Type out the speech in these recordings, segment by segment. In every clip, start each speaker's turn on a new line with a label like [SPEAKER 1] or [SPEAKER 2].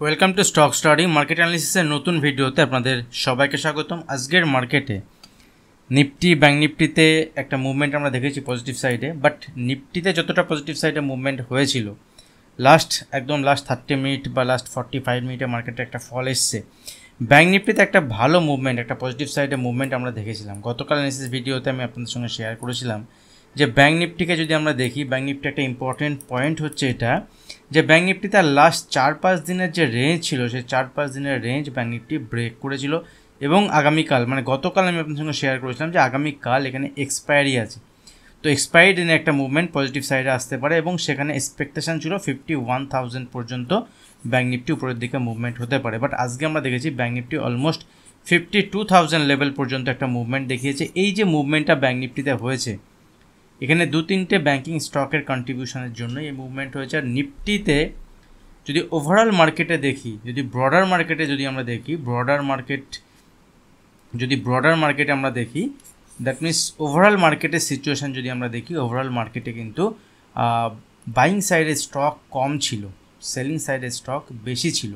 [SPEAKER 1] Welcome to stock study market অ্যানালিসিসের নতুন ভিডিওতে আপনাদের সবাইকে স্বাগতম। আজকের মার্কেটে নিফটি ব্যাঙ্ক নিফটিতে একটা মুভমেন্ট আমরা দেখেছি পজিটিভ সাইডে, বাট নিফটিতে যতটা পজিটিভ সাইডে মুভমেন্ট হয়েছিল লাস্ট 30 মিনিট বা লাস্ট 45 মিনিটে মার্কেটে একটা ফল এসছে। ব্যাঙ্ক নিফটিতে একটা ভালো মুভমেন্ট, একটা পজিটিভ সাইডে মুভমেন্ট আমরা দেখেছিলাম। গতকাল অ্যানালিসিস ভিডিওতে আমি আপনাদের সঙ্গে শেয়ার করেছিলাম যে ব্যাঙ্ক নিফটিকে যদি আমরা দেখি, ব্যাঙ্ক নিফটি একটা ইম্পর্টেন্ট পয়েন্ট হচ্ছে এটা যে ব্যাঙ্ক নিফটি তার লাস্ট 4-5 দিনের যে রেঞ্জ ছিল সেই 4-5 দিনের রেঞ্জ ব্যাঙ্ক নিফটি ব্রেক করেছিল এবং আগামীকাল মানে গতকাল আমি আপনাদের সঙ্গে শেয়ার করেছিলাম যে আগামীকাল এখানে এক্সপায়ারি আছে। তো এক্সপায়ারি দিনে একটা মুভমেন্ট পজিটিভ সাইডে আসতে পারে এবং সেখানে এক্সপেকটেশন ছিল 51,000 পর্যন্ত ব্যাঙ্ক নিফটি উপরের দিকে মুভমেন্ট হতে পারে। বাট আজকে আমরা দেখেছি ব্যাঙ্ক নিফটি অলমোস্ট 52,000 লেভেল পর্যন্ত একটা মুভমেন্ট দেখিয়েছে। এই যে মুভমেন্টটা ব্যাঙ্ক নিফটিতে হয়েছে, এখানে 2-3টে ব্যাঙ্কিং স্টকের কন্ট্রিবিউশনের জন্য এই মুভমেন্ট হয়েছে। আর নিফটিতে যদি ওভারঅল মার্কেটে দেখি, যদি ব্রডার মার্কেটে যদি আমরা দেখি, ব্রডার মার্কেটে আমরা দেখি, দ্যাট মিনস ওভারঅল মার্কেটের সিচুয়েশান যদি আমরা দেখি, ওভারঅল মার্কেটে কিন্তু বাইং সাইডের স্টক কম ছিল, সেলিং সাইডের স্টক বেশি ছিল।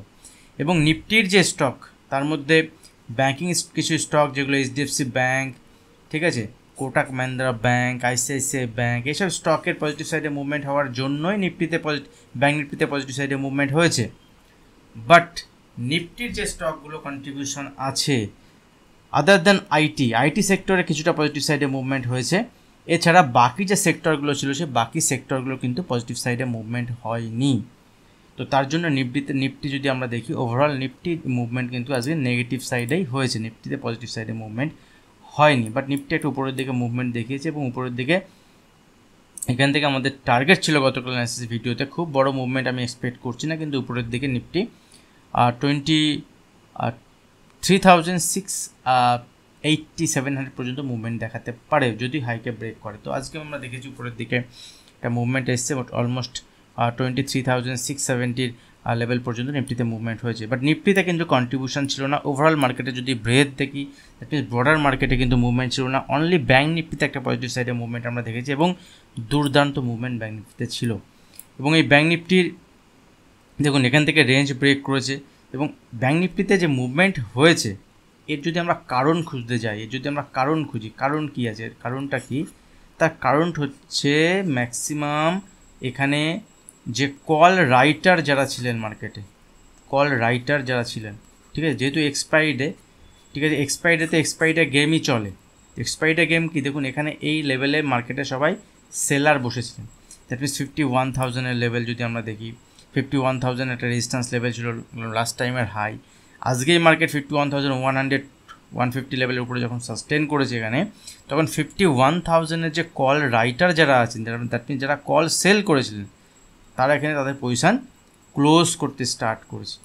[SPEAKER 1] এবং নিফটির যে স্টক তার মধ্যে ব্যাঙ্কিং কিছু স্টক যেগুলো এইচডিএফসি ব্যাঙ্ক, ঠিক আছে, Kotak Mahindra bank, ICICI bank, এইসব স্টকের পজিটিভ সাইডে মুভমেন্ট হওয়ার জন্যই ব্যাঙ্ক নিফটিতে পজিটিভ সাইডে মুভমেন্ট হয়েছে। বাট নিফটির যে স্টকগুলো কন্ট্রিবিউশন আছে আদার দ্যান আইটি সেক্টরে কিছুটা পজিটিভ সাইডে মুভমেন্ট হয়েছে। এছাড়া বাকি যে সেক্টরগুলো ছিল সে বাকি সেক্টরগুলো কিন্তু পজিটিভ সাইডে মুভমেন্ট হয়নি। তো তার জন্য নিফটি যদি আমরা দেখি, ওভারঅল নিফটি মুভমেন্ট কিন্তু আজকে নেগেটিভ সাইডেই হয়েছে, নিফটিতে পজিটিভ সাইডে মুভমেন্ট হয়নি। বাট নিফটি একটু উপরের দিকে মুভমেন্ট দেখিয়েছে এবং উপরের দিকে এখান থেকে আমাদের টার্গেট ছিল গতকাল অ্যানালিসিস ভিডিওতে, খুব বড় মুভমেন্ট আমি এক্সপেক্ট করছি না, কিন্তু উপরের দিকে নিফটি 23,700 পর্যন্ত মুভমেন্ট দেখাতে পারে যদি হাইকে ব্রেক করে। তো আজকে আমরা দেখেছি উপরের দিকে একটা মুভমেন্ট এসছে, বাট অলমোস্ট 23,670 লেভেল পর্যন্ত নিফটিতে মুভমেন্ট হয়েছে। বাট নিফটিতে কিন্তু কন্ট্রিবিউশন ছিল না। ওভারঅল মার্কেটে যদি ব্রেথ দেখি, দ্যাট মিনস ব্রডার মার্কেটে কিন্তু মুভমেন্ট ছিল না। অনলি ব্যাঙ্ক নিফটিতে একটা পজিটিভ সাইডে মুভমেন্ট আমরা দেখেছি এবং দুর্দান্ত মুভমেন্ট ব্যাঙ্ক নিফটিতে ছিল। এবং এই ব্যাঙ্ক নিফটির দেখুন এখান থেকে রেঞ্জ ব্রেক করেছে এবং ব্যাঙ্ক নিফটিতে যে মুভমেন্ট হয়েছে এর যদি আমরা কারণ খুঁজতে যাই, এর যদি আমরা কারণ খুঁজি, কারণ কী আছে, কারণটা কি? তার কারণ হচ্ছে ম্যাক্সিমাম এখানে যে কল রাইটার যারা ছিলেন মার্কেটে, ঠিক আছে, যেহেতু এক্সপায়ারি গেমই চলে। এক্সপায়ারি গেম কি দেখুন, এখানে এই লেভেলে মার্কেটে সবাই সেলার বসেছিলেন। দ্যাট মিনস 51,000 লেভেল যদি আমরা দেখি, 51,000 একটা রেজিস্ট্যান্স লেভেল ছিল লাস্ট টাইমের হাই। আজকেই মার্কেট 51,150 লেভেলের উপরে যখন সাস্টেন করেছে এখানে, তখন 51,000 যে কল রাইটার যারা আছেন, দ্যাট মিনস যারা কল সেল করেছিলেন, তারা এখানে তাদের পজিশান ক্লোজ করতে স্টার্ট করেছে।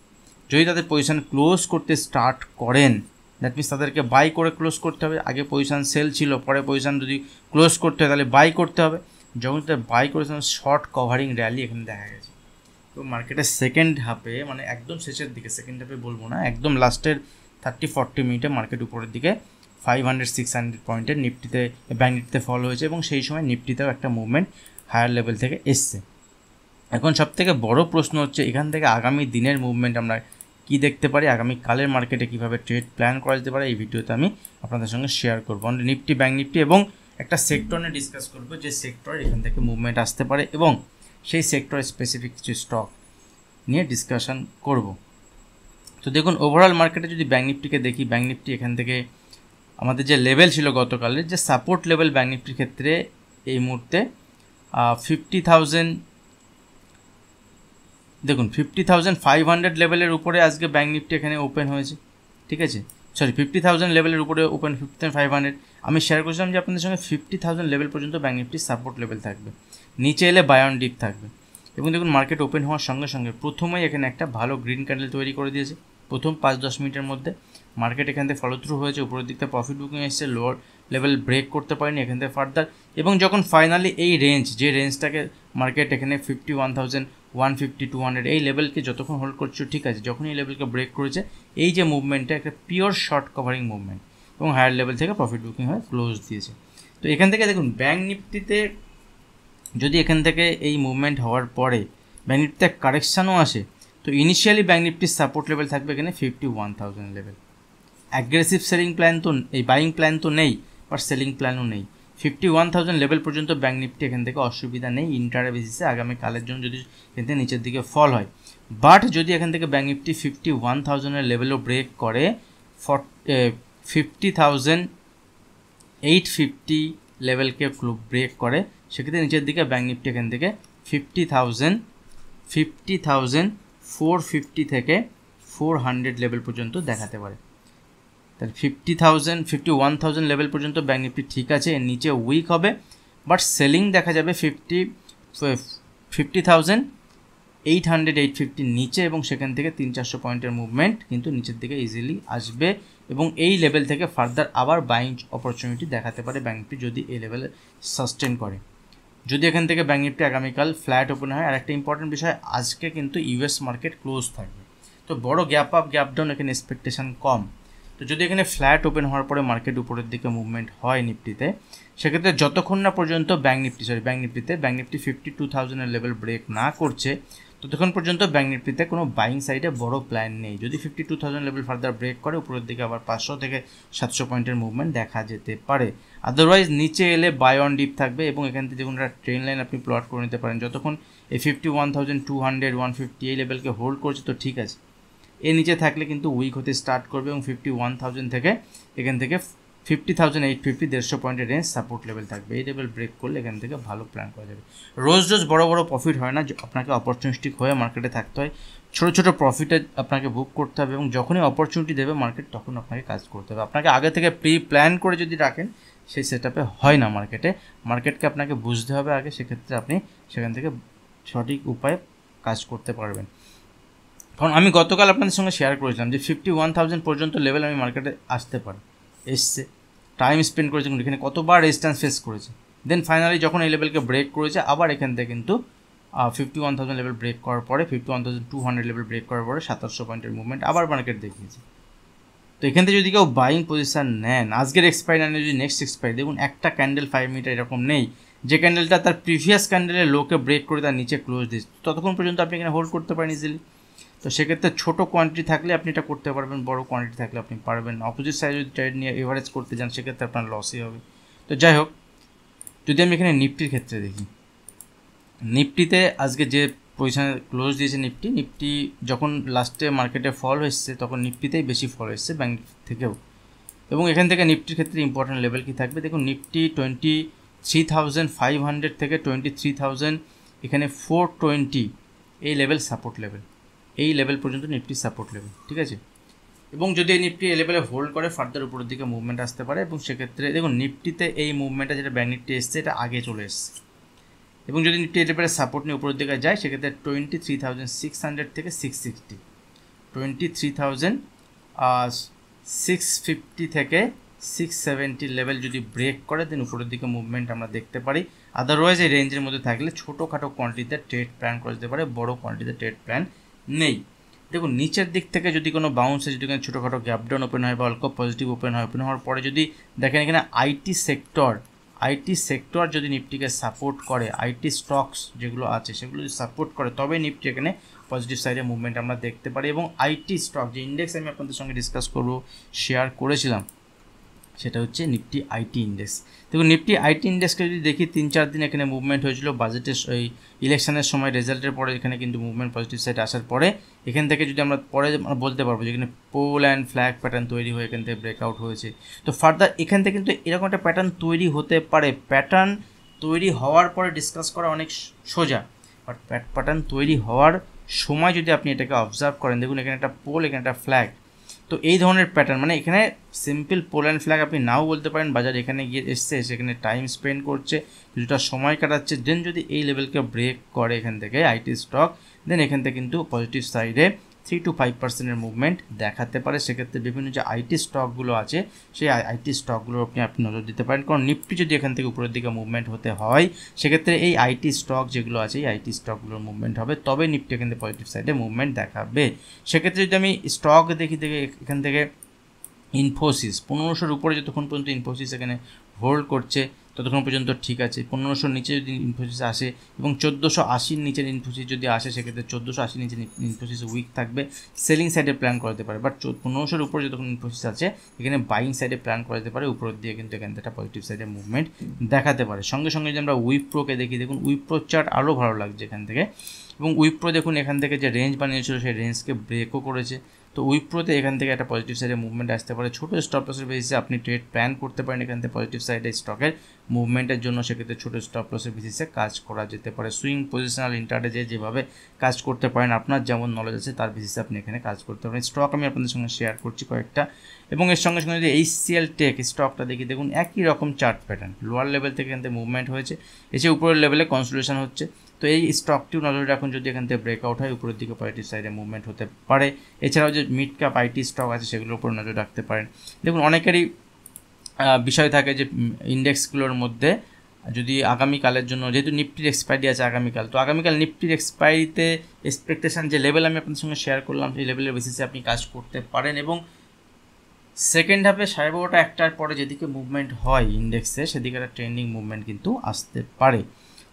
[SPEAKER 1] যদি তাদের পজিশান ক্লোজ করতে স্টার্ট করেন, দ্যাট মিনস তাদেরকে বাই করে ক্লোজ করতে হবে। আগে পজিশান সেল ছিল, পরে পজিশান যদি ক্লোজ করতে হয় তাহলে বাই করতে হবে। যখন তাদের বাই করেছিলাম, শর্ট কভারিং র্যালি এখানে দেখা গেছে। তো মার্কেটের সেকেন্ড হাফে, মানে একদম শেষের দিকে, সেকেন্ড হাফে বলবো না, একদম লাস্টের 30-40 মিনিটে মার্কেট উপরের দিকে 500-600 পয়েন্টের নিফটিতে, ব্যাঙ্ক নিফটিতে ফল হয়েছে এবং সেই সময় নিফটিতেও একটা মুভমেন্ট হায়ার লেভেল থেকে এসছে। এখন সবথেকে বড় প্রশ্ন হচ্ছে এখান থেকে আগামী দিনের মুভমেন্ট আমরা কি দেখতে পারি, আগামী কালের মার্কেটে কীভাবে ট্রেড প্ল্যান করা যেতে পারে, এই ভিডিওতে আমি আপনাদের সঙ্গে শেয়ার করবো। নিফটি, ব্যাঙ্ক নিফটি এবং একটা সেক্টর নিয়ে ডিসকাস করবো, যে সেক্টর এখান থেকে মুভমেন্ট আসতে পারে এবং সেই সেক্টর স্পেসিফিক কিছু স্টক নিয়ে ডিসকাশন করব। তো দেখুন ওভারঅল মার্কেটে যদি ব্যাঙ্ক নিফটিকে দেখি, ব্যাঙ্ক নিফটি এখান থেকে আমাদের যে লেভেল ছিল গতকালের, যে সাপোর্ট লেভেল ব্যাঙ্ক নিফটির ক্ষেত্রে এই মুহূর্তে 50,000, দেখুন 50,500 লেভেলের উপরে আজকে ব্যাঙ্ক নিফটি এখানে ওপেন হয়েছে, ঠিক আছে, 50,000 লেভেলের উপরে ওপেন 50,500। আমি শেয়ার করেছিলাম যে আপনাদের সঙ্গে 50,000 লেভেল পর্যন্ত ব্যাঙ্ক নিফটির সাপোর্ট লেভেল থাকবে, নিচে এলে বাই অন ডিপ থাকবে। এবং দেখুন মার্কেট ওপেন হওয়ার সঙ্গে সঙ্গে প্রথমেই এখানে একটা ভালো গ্রিন ক্যান্ডেল তৈরি করে দিয়েছে। প্রথম 5-10 মিনিটের মধ্যে মার্কেট এখান থেকে ফলো থ্রু হয়েছে, উপরের দিকটা প্রফিট বুকিং এসছে, লোয়ার লেভেল ব্রেক করতে পারেনি এখান থেকে ফার্দার। এবং যখন ফাইনালি এই রেঞ্জ, যে রেঞ্জটাকে মার্কেট এখানে 51,150-200 এই লেভেলকে যতক্ষণ হোল্ড করছে ঠিক আছে, যখন এই লেভেলকে ব্রেক করেছে, এই যে মুভমেন্টটা একটা পিওর শর্ট কভারিং মুভমেন্ট এবং হায়ার লেভেল থেকে প্রফিট বুকিং হয়ে ক্লোজ দিয়েছে। তো এখান থেকে দেখুন ব্যাঙ্ক নিফটিতে যদি এখান থেকে এই মুভমেন্ট হওয়ার পরে ব্যাঙ্ক নিফটিতে কারেকশানও আসে, তো ইনিশিয়ালি ব্যাঙ্ক নিফটির সাপোর্ট লেভেল থাকবে এখানে 51,000 লেভেল। অ্যাগ্রেসিভ সেলিং প্ল্যান তো এই বাইং প্ল্যান তো নেই, বাট সেলিং প্ল্যানও নেই। 51,000 লেভেল পর্যন্ত ব্যাঙ্ক নিফটি এখান থেকে অসুবিধা নেই ইন্টারে বেসিসে আগামীকালের জন্য যদি এখান থেকে নিচের দিকে ফল হয়। বাট যদি এখান থেকে ব্যাঙ্ক নিফটি 51,000 লেভেলও ব্রেক করে 50,850 লেভেলকে ব্রেক করে, সেক্ষেত্রে নিচের দিকে ব্যাঙ্ক নিফটি এখান থেকে 50,450 থেকে 400 লেভেল পর্যন্ত দেখাতে পারে। তাহলে 51,000 লেভেল পর্যন্ত ব্যাঙ্ক নিফটি ঠিক আছে, এর নিচে উইক হবে, বাট সেলিং দেখা যাবে 50,850 নিচে, এবং সেখান থেকে 300-400 পয়েন্টের মুভমেন্ট কিন্তু নিচের দিকে ইজিলি আসবে, এবং এই লেভেল থেকে ফার্দার আবার বাইং অপরচুনিটি দেখাতে পারে ব্যাঙ্ক নিফটি যদি এই লেভেলে সাস্টেন করে। যদি এখান থেকে ব্যাঙ্ক নিফটি আগামীকাল ফ্ল্যাট ওপেন হয়, আর একটা ইম্পর্টেন্ট বিষয়, আজকে কিন্তু ইউএস মার্কেট ক্লোজ থাকবে, তো বড় গ্যাপ আপ গ্যাপ ডাউন এখানে এক্সপেকটেশন কম। তো যদি এখানে ফ্ল্যাট ওপেন হওয়ার পরে মার্কেট উপরের দিকে মুভমেন্ট হয় নিফটিতে, সেক্ষেত্রে যতক্ষণ না পর্যন্ত ব্যাঙ্ক নিফটিতে 52,000 লেভেল ব্রেক না করছে, ততক্ষণ পর্যন্ত ব্যাঙ্ক নিফটিতে কোনো বাইং সাইডে বড় প্ল্যান নেই। যদি 52,000 লেভেল ফার্দার ব্রেক করে উপরের দিকে আবার 500 থেকে 700 পয়েন্টের মুভমেন্ট দেখা যেতে পারে। আদারওয়াইজ নিচে এলে বাই অন ডিপ থাকবে, এবং এখান থেকে দেখুন একটা ট্রেন লাইন আপনি প্লট করে নিতে পারেন। যতক্ষণ এই 51,200, 150 এই লেভেলকে হোল্ড করছে তো ঠিক আছে, এর নিচে থাকলে কিন্তু উইক হতে স্টার্ট করবে, এবং 51,000 থেকে এখান থেকে 50,850 150 পয়েন্টের রেঞ্জ সাপোর্ট লেভেল থাকবে। এই লেভেল ব্রেক করলে এখান থেকে ভালো প্ল্যান করা যাবে। রোজ বড় বড় প্রফিট হয় না, আপনাকে অপরচুনিস্টিক হয়ে মার্কেটে থাকতে হয়, ছোটো ছোটো প্রফিটে আপনাকে বুক করতে হবে, এবং যখনই অপরচুনিটি দেবে মার্কেট তখন আপনাকে কাজ করতে হবে। আপনাকে আগে থেকে প্রি প্ল্যান করে যদি রাখেন, সেই সেট আপে হয় না মার্কেটকে আপনাকে বুঝতে হবে আগে, সেক্ষেত্রে আপনি সেখান থেকে সঠিক উপায়ে কাজ করতে পারবেন। কারণ আমি গতকাল আপনাদের সঙ্গে শেয়ার করেছিলাম যে 51,000 পর্যন্ত লেভেল আমি মার্কেটে আসতে পারি, এসছে, টাইম স্পেন্ড করেছে, এখানে কতবার রেজিস্ট্যান্স ফেস করেছে, দেন ফাইনালি যখন এই লেভেলকে ব্রেক করেছে, আবার এখান থেকে কিন্তু 51,000 লেভেল ব্রেক করার পরে 51,200 লেভেল ব্রেক করার পরে 700 পয়েন্টের মুভমেন্ট আবার মার্কেট দেখিয়েছে। তো এখান থেকে যদি কেউ বাইং পজিশান নেন, আজকের এক্সপায়ারি না যদি নেক্সট এক্সপায়ারি, দেখুন একটা ক্যান্ডেল 5 মিনিট এরকম নেই যে ক্যান্ডেলটা তার প্রিভিয়াস ক্যান্ডেলের লোকে ব্রেক করে তার নিচে ক্লোজ দিচ্ছে, ততক্ষণ পর্যন্ত আপনি এখানে হোল্ড করতে পারেন ইজিলি। তো সেক্ষেত্রে ছোটো কোয়ান্টিটি থাকলে আপনি এটা করতে পারবেন, বড় কোয়ান্টিটি থাকলে আপনি পারবেন না। অপোজিট সাইড যদি ট্রেড নিয়ে এভারেজ করতে যান, সেক্ষেত্রে আপনার লসই হবে। তো যাই হোক, যদি আমি এখানে নিফটির ক্ষেত্রে দেখি, নিফটিতে আজকে যে পজিশনে ক্লোজ দিয়েছে নিফটি যখন লাস্টে মার্কেটে ফল এসছে, তখন নিফটিতেই বেশি ফল এসছে ব্যাঙ্ক থেকেও। এবং এখান থেকে নিফটির ক্ষেত্রে ইম্পর্টেন্ট লেভেল কি থাকবে, দেখুন নিফটি 23,500 থেকে 23,000 এখানে 420 এই লেভেল সাপোর্ট লেভেল, এই লেভেল পর্যন্ত নিফটি সাপোর্ট লেভেল, ঠিক আছে। এবং যদি এই নিফটি এই লেভেলে হোল্ড করে ফার্দার উপরের দিকে মুভমেন্ট আসতে পারে, এবং সেক্ষেত্রে দেখুন নিফটিতে এই মুভমেন্টটা যেটা ব্যাঙ্ক নিফটি এসছে, এটা আগে চলে এসছে, এবং যদি নিফটি এই লেভেলে সাপোর্ট নিয়ে উপরের দিকে যায়, সেক্ষেত্রে 23,600 থেকে 660, 23,650 থেকে 670 লেভেল যদি ব্রেক করে, দেন উপরের দিকে মুভমেন্ট আমরা দেখতে পারি। আদারওয়াইজ এই রেঞ্জের মধ্যে থাকলে ছোটোখাটো কোয়ান্টিটিতে ট্রেড প্ল্যান করা যেতে পারে, বড়ো কোয়ান্টিটিতে ট্রেড প্ল্যান নেই। দেখুন নিচের দিক থেকে যদি কোনো বাউন্সে যদি কোনো ছোটোখাটো গ্যাপ ডাউন ওপেন হয় বা অল্প পজিটিভ ওপেন হওয়ার পরে যদি দেখেন এখানে আইটি সেক্টর যদি নিফটিকে সাপোর্ট করে, আইটি স্টকস যেগুলো আছে সেগুলো যদি সাপোর্ট করে, তবে নিফটি এখানে পজিটিভ সাইডে মুভমেন্ট আমরা দেখতে পারি। এবং আইটি স্টক যে ইন্ডেক্স আমি আপনাদের সঙ্গে ডিসকাস করবো, শেয়ার করেছিলাম, সেটা হচ্ছে নিফটি আইটি ইন্ডেক্স। দেখুন নিফটি আইটি ইন্ডেক্সকে যদি দেখি 3-4 দিন এখানে মুভমেন্ট হয়েছিল বাজেটের এই ইলেকশনের সময়, রেজাল্টের পরে এখানে কিন্তু মুভমেন্ট পজিটিভ সাইড আসার পরে এখান থেকে যদি আমরা পরে বলতে পারবো যে এখানে পোল অ্যান্ড ফ্ল্যাগ প্যাটার্ন তৈরি হয়ে এখান থেকে ব্রেকআউট হয়েছে। তো ফার্দার এখান থেকে কিন্তু এরকম একটা প্যাটার্ন তৈরি হতে পারে। প্যাটার্ন তৈরি হওয়ার পরে ডিসকাস করা অনেক সোজা, বাট প্যাটার্ন তৈরি হওয়ার সময় যদি আপনি এটাকে অবজার্ভ করেন, দেখুন এখানে একটা পোল, এখানে একটা ফ্ল্যাগ, তো এই ধরনের প্যাটার্ন, মানে এখানে সিম্পল পোল অ্যান্ড ফ্ল্যাগ আপনি নাও বলতে পারেন, বাজার এখানে গিয়ে এসছে, সেখানে টাইম স্পেন্ড করছে, কিছুটা সময় কাটাচ্ছে, দেন যদি এই লেভেলকে ব্রেক করে এখান থেকে আইটি স্টক, দেন এখান থেকে কিন্তু পজিটিভ সাইডে 3 to 5% মুভমেন্ট দেখাতে পারে। সেক্ষেত্রে বিভিন্ন যে আইটি স্টকগুলো আছে, সেই আইটি স্টকগুলোর আপনি নজর দিতে পারেন, কারণ নিফটি যদি এখান থেকে উপরের দিকে মুভমেন্ট হতে হয়, সেক্ষেত্রে এই আইটি স্টক যেগুলো আছে, এই আইটি স্টকগুলোর মুভমেন্ট হবে, তবে নিফটি এখান থেকে পজিটিভ সাইডে মুভমেন্ট দেখাবে। সেক্ষেত্রে যদি আমি স্টক দেখি এখান থেকে ইনফোসিস 1500-র উপরে যতক্ষণ পর্যন্ত ইনফোসিস এখানে হোল্ড করছে, ততক্ষণ পর্যন্ত ঠিক আছে। 1500 নিচে যদি ইনফোসিস আসে এবং 1480 নিচের ইনফোসিস যদি আসে, সেক্ষেত্রে 1480 নিচে ইনফোসিস উইক থাকবে, সেলিং সাইডে প্ল্যান করা যেতে পারে। বাট 1500-এর উপরে যতক্ষণ ইনফোসিস আছে, এখানে বাইং সাইডে প্ল্যান করা যেতে পারে, উপরের দিয়ে কিন্তু এখান থেকে একটা পজিটিভ সাইডে মুভমেন্ট দেখাতে পারে। সঙ্গে সঙ্গে যদি আমরা উইপ্রোকে দেখি, দেখুন উইপ্রো চার্ট আরও ভালো লাগছে এখান থেকে, এবং উইপ্রো দেখুন এখান থেকে যে রেঞ্জ বানিয়েছিল সেই রেঞ্জকে ব্রেকও করেছে। তো উইপ্রোতে এখান থেকে একটা পজিটিভ সাইডে মুভমেন্ট আসতে পারে। ছোটো স্টপ লসের বেসিসে আপনি ট্রেড প্ল্যান করতে পারেন এখান থেকে পজিটিভ সাইডে স্টকের মুভমেন্টের জন্য, সেক্ষেত্রে ছোটো স্টপ লসের বেসিসে কাজ করা যেতে পারে। সুইং পজিশনাল ইন্টারডে যেভাবে কাজ করতে পারেন, আপনার যেমন নলেজ আছে তার বেসিসে আপনি এখানে কাজ করতে পারেন। স্টক আমি আপনাদের সঙ্গে শেয়ার করছি কয়েকটা, এবং এর সঙ্গে সঙ্গে যদি HCL টেক স্টকটা দেখি, দেখুন একই রকম চার্ট প্যাটার্ন, লোয়ার লেভেল থেকে এখান থেকে মুভমেন্ট হয়েছে, এসে উপরের লেভেলে কনসোলিডেশন হচ্ছে। তো এই স্টকটিও নজরে রাখুন, যদি এখান থেকে ব্রেকআউট হয় উপরের দিকে পজিটিভ সাইডে মুভমেন্ট হতে পারে। এছাড়াও যে মিড ক্যাপ IT স্টক আছে সেগুলোর উপর নজর রাখতে পারেন। দেখুন অনেকেরই বিষয় থাকে যে ইন্ডেক্সগুলোর মধ্যে যদি আগামীকালের জন্য, যেহেতু নিফটির এক্সপায়ারি আছে আগামীকাল, তো আগামীকাল নিফটির এক্সপায়ারিতে এক্সপেকটেশন যে লেভেল আমি আপনাদের সঙ্গে শেয়ার করলাম, সেই লেভেলের বেসিসে আপনি কাজ করতে পারেন। এবং সেকেন্ড হাফে 12:30 1টার পরে যেদিকে মুভমেন্ট হয় ইন্ডেক্সে, সেদিকে একটা ট্রেন্ডিং মুভমেন্ট কিন্তু আসতে পারে।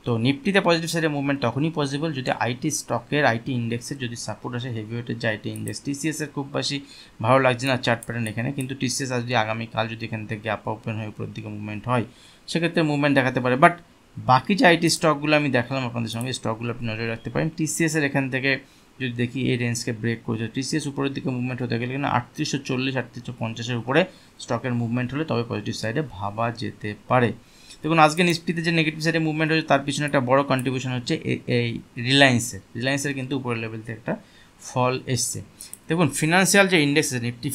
[SPEAKER 1] তো নিফটিতে পজিটিভ সাইডে মুভমেন্ট তখনই পসিবল যদি IT স্টকের, IT ইন্ডেক্সের যদি সাপোর্ট আসে, হেভিওয়েটের যে IT ইন্ডেক্স। TCS-এর খুব বেশি ভালো লাগছে না চার্ট প্যাটার্ন এখানে, কিন্তু TCS আজ যদি আগামীকাল যদি এখান থেকে গ্যাপ ওপেন হয়ে উপরের দিকে মুভমেন্ট হয়, সেক্ষেত্রে মুভমেন্ট দেখাতে পারে। বাট বাকি যে IT স্টকগুলো আমি দেখালাম আপনাদের সঙ্গে, স্টকগুলো আপনি নজরে রাখতে পারেন। TCS-এর এখান থেকে যদি দেখি এই রেঞ্জকে ব্রেক করেছে, TCS উপরের দিকে মুভমেন্ট হতে গেলে কিন্তু 3840 3850-এর উপরে স্টকের মুভমেন্ট হলে তবে পজিটিভ সাইডে ভাবা যেতে পারে। দেখুন আজকে নিফটিতে যে নেগেটিভ সাইডে মুভমেন্ট হচ্ছে, তার পিছনে একটা বড় কন্ট্রিবিউশন হচ্ছে এই রিলায়েন্সের কিন্তু উপরের লেভেল থেকে একটা ফল এসছে। দেখুন ফিনান্সিয়াল যে ইন্ডেক্স আছে, নিফটি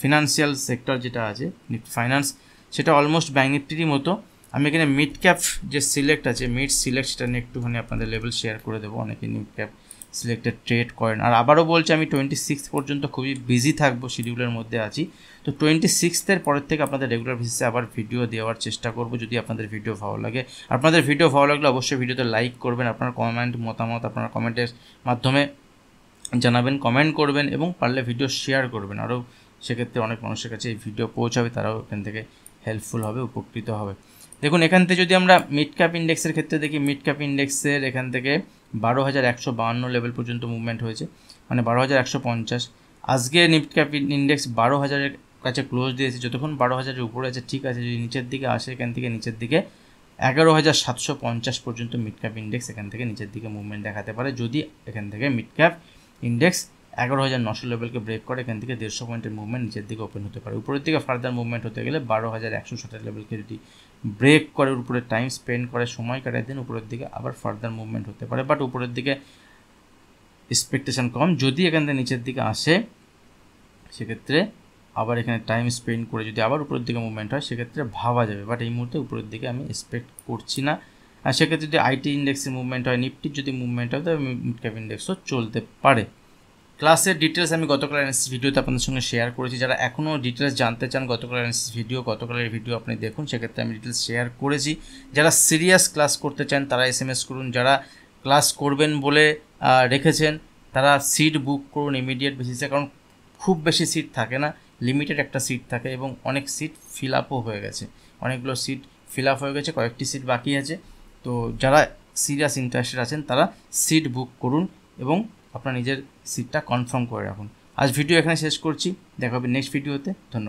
[SPEAKER 1] ফিনান্সিয়াল সেক্টর যেটা আছে নিফটি ফাইন্যান্স, সেটা অলমোস্ট ব্যাঙ্ক নিফটিরই মতো। আমি এখানে মিড ক্যাপ যে সিলেক্ট আছে, মিড সিলেক্ট, সেটা নিয়ে একটুখানি আপনাদের লেভেল শেয়ার করে দেবো। অনেকে মিড ক্যাপ সিলেক্টেড ট্রেড করেন। আর আবারও বলছি, আমি 26 পর্যন্ত খুবই বিজি থাকবো, শিডিউলের মধ্যে আছি। তো 26-এর পরের থেকে আপনাদের রেগুলার বেসিসে আবার ভিডিও দেওয়ার চেষ্টা করব, যদি আপনাদের ভিডিও ভালো লাগে। আপনাদের ভিডিও ভালো লাগলে অবশ্যই ভিডিওতে লাইক করবেন, আপনার কমেন্ট মতামত আপনারা কমেন্টের মাধ্যমে জানাবেন, কমেন্ট করবেন, এবং পারলে ভিডিও শেয়ার করবেন। আরও সেক্ষেত্রে অনেক মানুষের কাছে এই ভিডিও পৌঁছাবে, তারাও এখান থেকে হেল্পফুল হবে, উপকৃত হবে। দেখুন এখান থেকে যদি আমরা মিড ক্যাপ ইন্ডেক্সের ক্ষেত্রে দেখি, মিড ক্যাপ ইন্ডেক্সের এখান থেকে 12,152 লেভেল পর্যন্ত মুভমেন্ট হয়েছে, মানে 12,150। আজকে মিড ক্যাপ ইন্ডেক্স 12,000-এর কাছে ক্লোজ দিয়েছে। যতক্ষণ 12,000-এর উপরে আছে ঠিক আছে, যদি নিচের দিকে আসে এখান থেকে নিচের দিকে 11,750 পর্যন্ত মিড ক্যাপ ইন্ডেক্স এখান থেকে নিচের দিকে মুভমেন্ট দেখাতে পারে। যদি এখান থেকে মিড ক্যাপ ইন্ডেক্স 11,900 লেভেলকে ব্রেক করে, এখান থেকে 150 পয়েন্টের মুভমেন্ট নিচের দিকে ওপেন হতে পারে। উপরের দিকে ফার্দার মুভমেন্ট হতে গেলে 12,160 লেভেলকে যদি ব্রেক করে, উপরে টাইম স্পেন্ড করে, সময় কাটায় দেন, উপরের দিকে আবার ফার্দার মুভমেন্ট হতে পারে। বাট উপরের দিকে এক্সপেকটেশন কম। যদি এখান থেকে নিচের দিকে আসে, সেক্ষেত্রে আবার এখানে টাইম স্পেন্ড করে যদি আবার উপরের দিকে মুভমেন্ট হয়, সেক্ষেত্রে ভাবা যাবে। বাট এই মুহূর্তে উপরের দিকে আমি এক্সপেক্ট করছি না। আর সেক্ষেত্রে যদি IT ইন্ডেক্সের মুভমেন্ট হয়, নিফটির যদি মুভমেন্ট হয়, তবে মিড ক্যাপ ইন্ডেক্সও চলতে পারে। ক্লাসের ডিটেলস আমি গতকাল অ্যানালিসিস ভিডিওতে আপনাদের সঙ্গে শেয়ার করেছি। যারা এখনও ডিটেলস জানতে চান, গতকালের ভিডিও আপনি দেখুন, সেক্ষেত্রে আমি ডিটেলস শেয়ার করেছি। যারা সিরিয়াস ক্লাস করতে চান তারা SMS করুন। যারা ক্লাস করবেন বলে রেখেছেন তারা সিট বুক করুন ইমিডিয়েট বেসিসে, কারণ খুব বেশি সিট থাকে না, লিমিটেড একটা সিট থাকে, এবং অনেক সিট ফিল আপও হয়ে গেছে, অনেকগুলো সিট ফিল আপ হয়ে গেছে, কয়েকটি সিট বাকি আছে। তো যারা সিরিয়াস ইন্টারেস্টেড আছেন তারা সিট বুক করুন এবং আপনার নিজের সিটটা কনফার্ম করে রাখুন। আজ ভিডিও এখানে শেষ করছি, দেখা হবে নেক্সট ভিডিওতে। ধন্যবাদ।